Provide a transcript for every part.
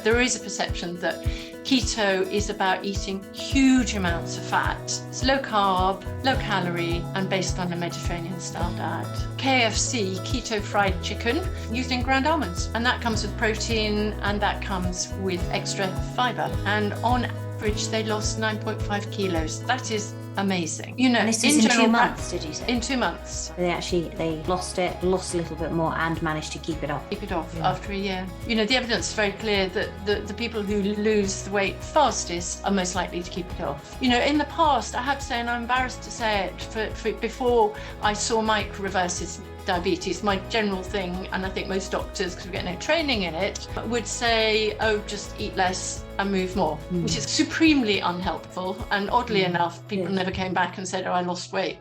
There is a perception that keto is about eating huge amounts of fat. It's low carb, low calorie, and based on a Mediterranean style diet. KFC, keto fried chicken, using ground almonds. And that comes with protein, and that comes with extra fiber. And on average, they lost 9.5 kilos. That is amazing. You know, and this is in 2 months, did you say? In 2 months. They lost a little bit more and managed to keep it off. Keep it off after a year. You know, the evidence is very clear that the people who lose the weight fastest are most likely to keep it off. You know, in the past, I have to say, and I'm embarrassed to say it, for before I saw Mike reverse his diabetes, my general thing, and I think most doctors, because we get no training in it, would say, oh, just eat less and move more, which is supremely unhelpful. And oddly enough, people never came back and said, oh, I lost weight.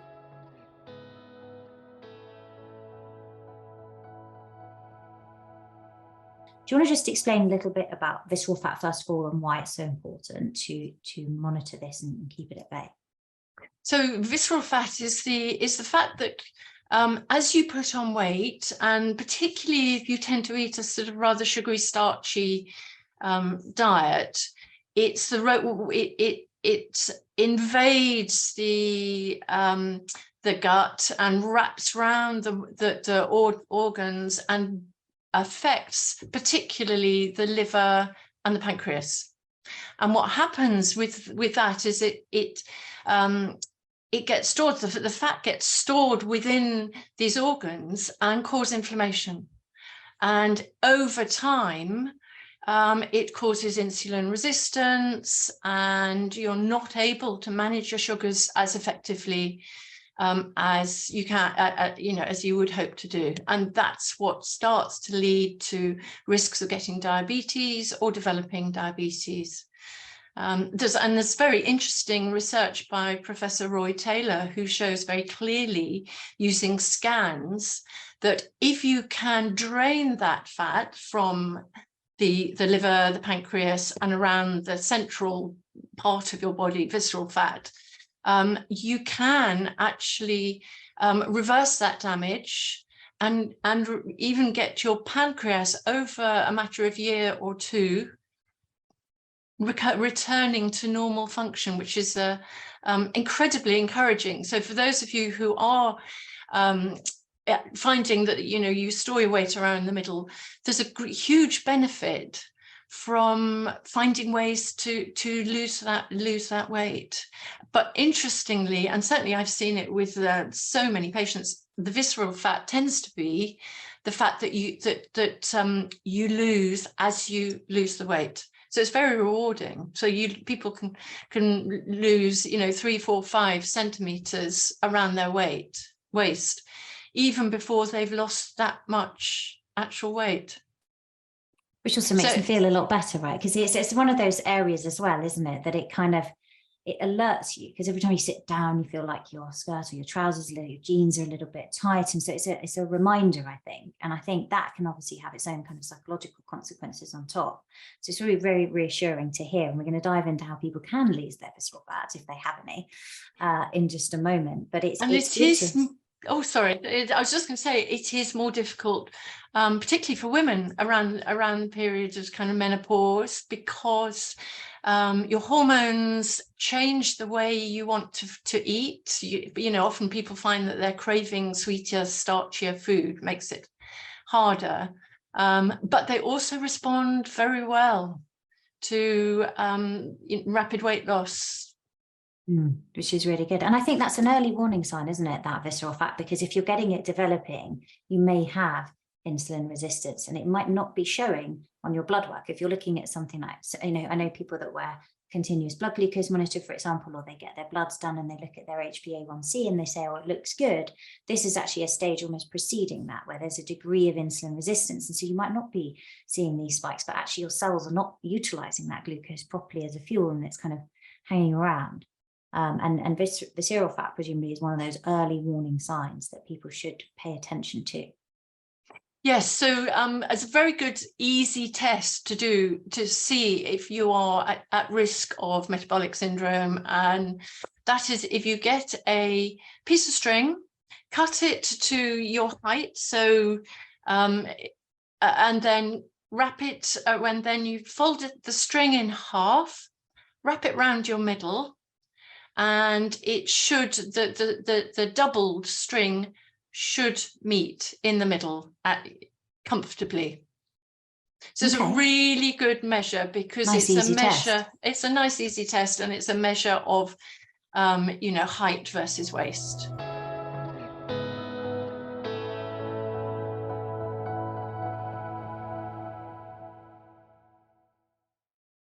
Do you want to just explain a little bit about visceral fat, first of all, and why it's so important to monitor this and keep it at bay? So visceral fat is the fat that as you put on weight, and particularly if you tend to eat a sort of rather sugary, starchy diet, it invades the gut and wraps around the organs and affects particularly the liver and the pancreas. And what happens with that is it gets stored, the fat gets stored within these organs and cause inflammation. And over time, it causes insulin resistance, and you're not able to manage your sugars as effectively as you can, as you would hope to do. And that's what starts to lead to risks of getting diabetes or developing diabetes. There's very interesting research by Professor Roy Taylor, who shows very clearly using scans that if you can drain that fat from the liver, the pancreas, and around the central part of your body, visceral fat, you can actually reverse that damage and even get your pancreas over a matter of year or two returning to normal function, which is incredibly encouraging. So for those of you who are finding that you store your weight around the middle, there's a huge benefit from finding ways to lose that weight. But interestingly, and certainly I've seen it with so many patients, the visceral fat tends to be the fat that you lose as you lose the weight. So it's very rewarding. So people can lose 3, 4, 5 centimeters around their waist, even before they've lost that much actual weight. Which also makes them feel a lot better, right? Because it's one of those areas as well, isn't it? That it alerts you, because every time you sit down, you feel like your skirt or your trousers, your jeans are a little bit tight. And so it's a reminder, I think. And I think that can obviously have its own kind of psychological consequences on top. So it's really very reassuring to hear. And we're going to dive into how people can lose their visceral fat, if they have any, in just a moment. But oh, sorry. I was just going to say it is more difficult, particularly for women around periods of kind of menopause, because your hormones change the way you want to eat. Often people find that they're craving sweeter, starchier food, makes it harder. But they also respond very well to rapid weight loss. Which is really good. And I think that's an early warning sign, isn't it, that visceral fat? Because if you're getting it developing, you may have insulin resistance, and it might not be showing on your blood work. If you're looking at something like, I know people that wear continuous blood glucose monitor, for example, or they get their bloods done and they look at their HbA1c and they say, oh, it looks good. This is actually a stage almost preceding that, where there's a degree of insulin resistance. And so you might not be seeing these spikes, but actually your cells are not utilizing that glucose properly as a fuel, and it's kind of hanging around. And visceral fat presumably is one of those early warning signs that people should pay attention to. Yes, so it's a very good, easy test to do to see if you are at risk of metabolic syndrome. And that is if you get a piece of string, cut it to your height. So, and then wrap it, then you fold the string in half, wrap it round your middle, and it should, the doubled string should meet in the middle comfortably. So it's a really good measure, because nice, it's a measure, test. It's a nice, easy test, and it's a measure of, height versus waist.